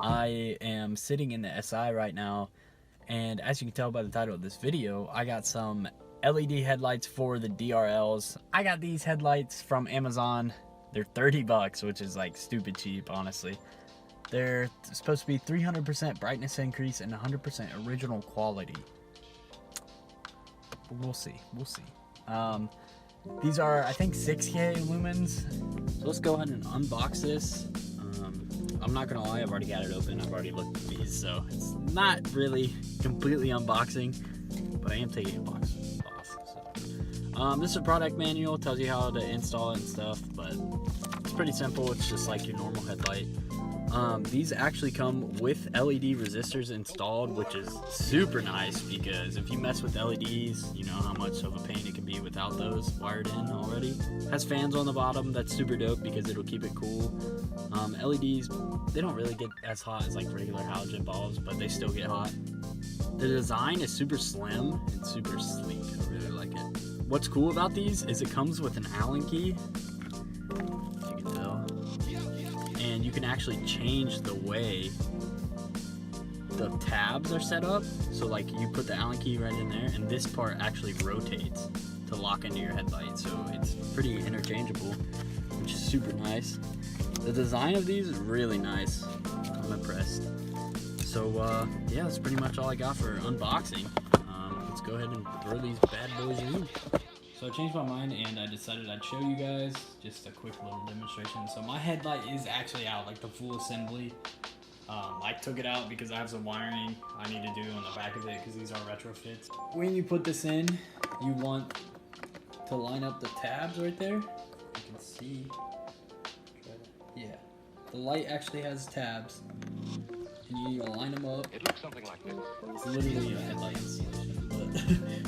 I am sitting in the SI right now, and as you can tell by the title of this video, I got some LED headlights for the DRLs. I got these headlights from Amazon. They're 30 bucks, which is like stupid cheap, honestly. They're supposed to be 300% brightness increase and 100% original quality. But we'll see. These are, I think, 6K lumens. So let's go ahead and unbox this. I'm not gonna lie, I've already got it open. I've already looked at these, so it's not really completely unboxing, but I am taking a box off. So. This is a product manual, tells you how to install it and stuff, but it's pretty simple. It's just like your normal headlight. These actually come with LED resistors installed, which is super nice because if you mess with LEDs, you know how much of a pain it can be without those wired in already. Has fans on the bottom, that's super dope because it'll keep it cool. LEDs, they don't really get as hot as like regular halogen bulbs, but they still get hot. The design is super slim and super sleek. I really like it. What's cool about these is it comes with an Allen key, if you can tell. And you can actually change the way the tabs are set up. So like you put the Allen key right in there, and this part actually rotates to lock into your headlight. So it's pretty interchangeable, which is super nice. The design of these is really nice. I'm impressed. So yeah, that's pretty much all I got for unboxing. Let's go ahead and throw these bad boys in. So I changed my mind and I decided I'd show you guys just a quick little demonstration. So my headlight is actually out, like the full assembly. I took it out because I have some wiring I need to do on the back of it because these are retrofits. When you put this in, you want to line up the tabs right there. You can see, yeah, the light actually has tabs and you need to line them up. It looks something like this. It's literally a headlight installation, but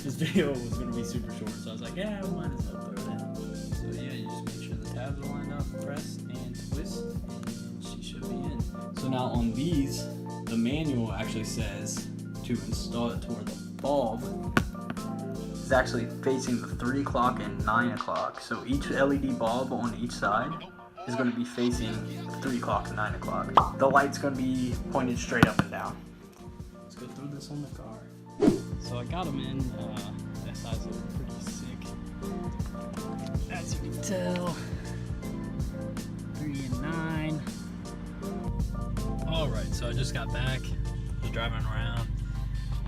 this video was going to be super short, so I was like, yeah, I might as well throw it in. So yeah, you just make sure the tabs are lined up, press and twist, and she should be in. So now on these, the manual actually says to install it to where the bulb is actually facing the 3 o'clock and 9 o'clock. So each LED bulb on each side is going to be facing 3 o'clock and 9 o'clock. The light's going to be pointed straight up and down. Let's go throw this on the car. So I got them in. That size looks pretty sick. As you can tell, 3 and 9. Alright, so I just got back. Was driving around.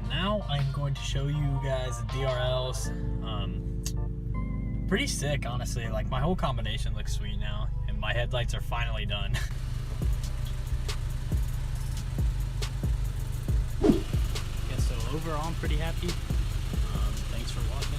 Now I'm going to show you guys the DRLs. Pretty sick, honestly. Like, my whole combination looks sweet now. My headlights are finally done. Yeah, so overall I'm pretty happy. Thanks for watching.